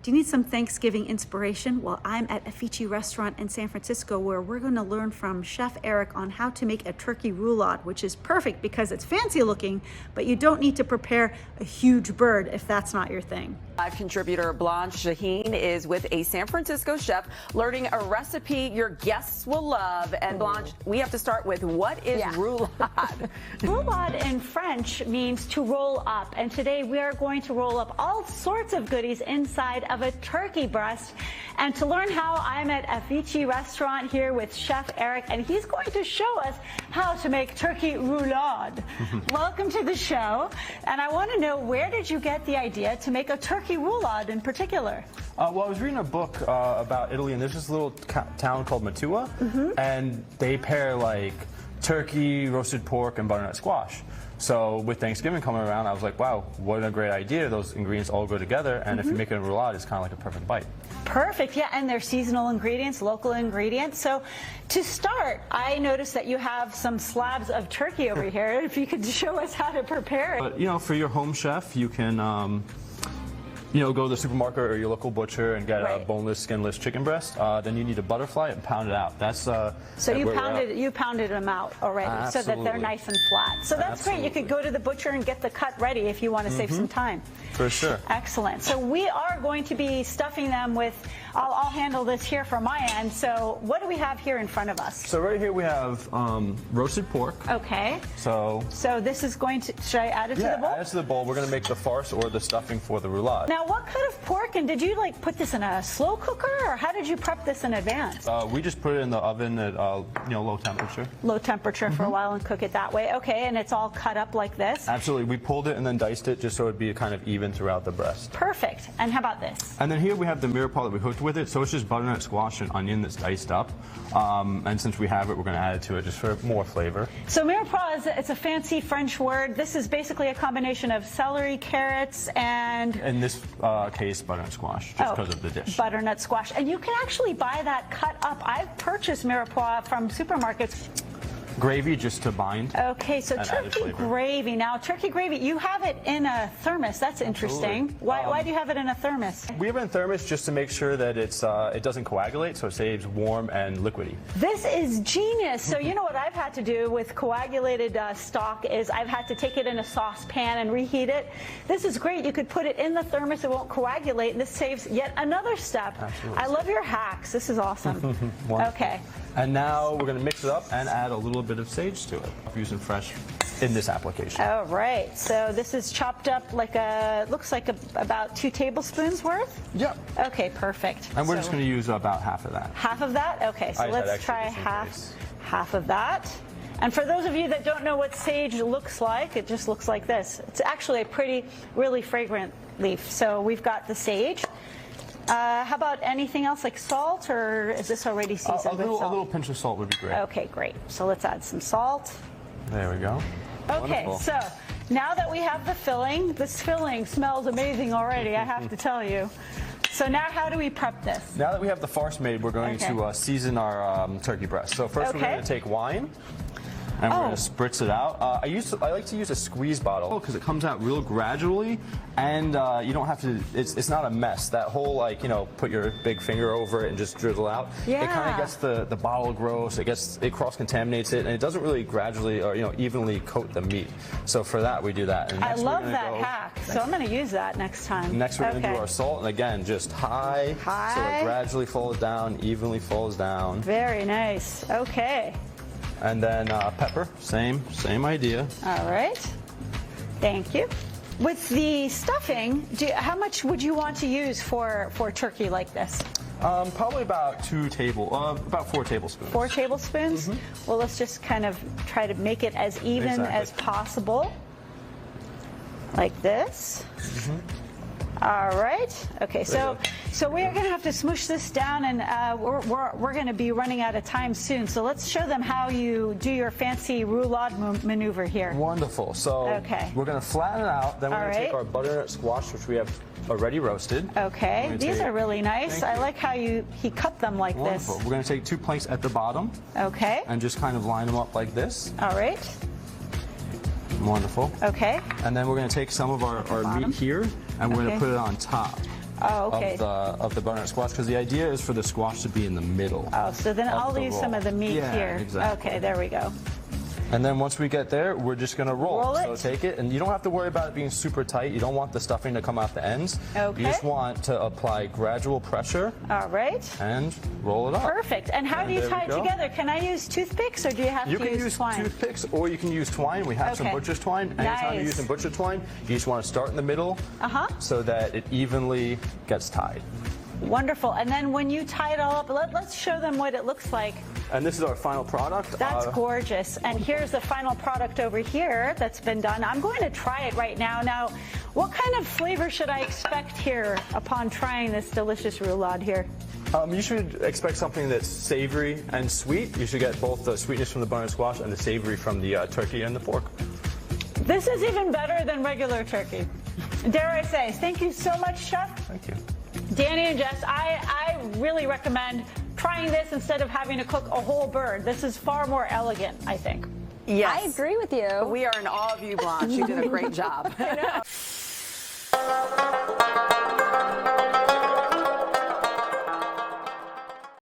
Do you need some Thanksgiving inspiration? Well, I'm at a Fichi restaurant in San Francisco where we're going to learn from Chef Eric on how to make a turkey roulade, which is perfect because it's fancy looking, but you don't need to prepare a huge bird if that's not your thing. Live contributor Blanche Shaheen is with a San Francisco chef learning a recipe your guests will love. And Blanche, we have to start with what is roulade? Roulade in French means to roll up, and today we are going to roll up all sorts of goodies inside of a turkey breast. And to learn how, I'm at a Fichi restaurant here with Chef Eric, and he's going to show us how to make turkey roulade. Welcome to the show, and I want to know, where did you get the idea to make a turkey roulade in particular? Well, I was reading a book about Italy, and there's this little town called Mantua, and they pair like turkey, roasted pork, and butternut squash. So with Thanksgiving coming around, I was like, wow, what a great idea. Those ingredients all go together, and if you make it a roulade, it's kind of like a perfect bite. Perfect, yeah, and they're seasonal ingredients, local ingredients. So to start, I noticed that you have some slabs of turkey over here. If you could show us how to prepare it. But, you know, for your home chef, you can you know, go to the supermarket or your local butcher and get a boneless, skinless chicken breast. Then you need to butterfly it and pound it out. That's so you pounded them out already, so that they're nice and flat. So that's great. You could go to the butcher and get the cut ready if you want to save some time. For sure. Excellent. So we are going to be stuffing them with. I'll handle this here from my end. So what do we have here in front of us? So right here we have roasted pork. Okay. So this is going to. Should I add it to the bowl? Add it to the bowl. We're going to make the farce or the stuffing for the roulade. Now, what kind of pork, and did you like put this in a slow cooker, or how did you prep this in advance? We just put it in the oven at you know, low temperature. Low temperature for a while and cook it that way. Okay, and it's all cut up like this? Absolutely. We pulled it and then diced it just so it'd be kind of even throughout the breast. Perfect. And how about this? And then here we have the mirepoix that we cooked with it. So it's just butternut squash and onion that's diced up. And since we have it, we're going to add it to it just for more flavor. So mirepoix, it's a fancy French word. This is basically a combination of celery, carrots, and... In this case, butternut squash, just because of the dish. Butternut squash. And you can actually buy that cut up. I've purchased mirepoix from supermarkets. Gravy just to bind. Okay, so turkey gravy. Now, turkey gravy, you have it in a thermos. That's interesting. Why do you have it in a thermos? We have it in a thermos just to make sure that it doesn't coagulate, so it stays warm and liquidy. This is genius. So you know what I've had to do with coagulated stock is I've had to take it in a saucepan and reheat it. This is great. You could put it in the thermos. It won't coagulate, and this saves yet another step. Absolutely. I love your hacks. This is awesome. Okay. And now we're going to mix it up and add a little bit of sage to it. Using fresh in this application. All right. So this is chopped up like looks like about 2 tablespoons worth? Yep. Okay, perfect. And we're just going to use about half of that. Half of that? Okay, so let's try half of that. And for those of you that don't know what sage looks like, it just looks like this. It's actually a pretty, really fragrant leaf. So we've got the sage. How about anything else like salt, or is this already seasoned with salt? A little pinch of salt would be great. Okay, great. So let's add some salt. There we go. Okay, Wonderful. so now that we have the filling, this filling smells amazing already, I have to tell you. So now how do we prep this? Now that we have the farce made, we're going to season our turkey breast. So first we're going to take wine. And we're going to spritz it out. I like to use a squeeze bottle because it comes out real gradually, and you don't have to. It's not a mess. That whole, like, you know, put your big finger over it and just drizzle out. Yeah. It kind of gets the bottle gross. It cross contaminates it, and it doesn't really gradually or evenly coat the meat. So for that we do that. And I love that hack. So I'm going to use that next time. Next we're going to do our salt, and again just high, so it gradually falls down, evenly falls down. Very nice. Okay. And then pepper, same idea. All right, thank you. With the stuffing, how much would you want to use for turkey like this? Probably about 4 tablespoons. 4 tablespoons? Well, let's just kind of try to make it as even as possible, like this. All right. Okay. So we are going to have to smush this down, and we're going to be running out of time soon. So let's show them how you do your fancy roulade maneuver here. Wonderful. So we're going to flatten it out. Then we're going to take our butternut squash, which we have already roasted. Okay. These are really nice. I like how he cut them like this. We're going to take 2 planks at the bottom. Okay. And just kind of line them up like this. All right. Wonderful. Okay. And then we're going to take some of our meat here, and we're going to put it on top. of the butternut squash, because the idea is for the squash to be in the middle. Oh, so then I'll leave some of the meat here. Exactly. Okay, there we go. And then once we get there, we're just going to roll. So take it, and you don't have to worry about it being super tight. You don't want the stuffing to come out the ends. Okay. You just want to apply gradual pressure. All right. And roll it up. Perfect. And how do you tie it together? Can I use toothpicks, or do you have to use twine? You can use toothpicks, or you can use twine. We have some butcher's twine. Anytime you're using butcher twine, you just want to start in the middle so that it evenly gets tied. Wonderful. And then when you tie it all up, let's show them what it looks like. And this is our final product. That's gorgeous. And here's the final product over here that's been done. I'm going to try it right now. Now, what kind of flavor should I expect here upon trying this delicious roulade here? You should expect something that's savory and sweet. You should get both the sweetness from the butternut squash and the savory from the turkey and the pork. This is even better than regular turkey, dare I say. Thank you so much, Chef. Thank you. Danny and Jess, I really recommend trying this instead of having to cook a whole bird. This is far more elegant, I think. Yes. I agree with you. We are in awe of you, Blanche. You did a great job. I know.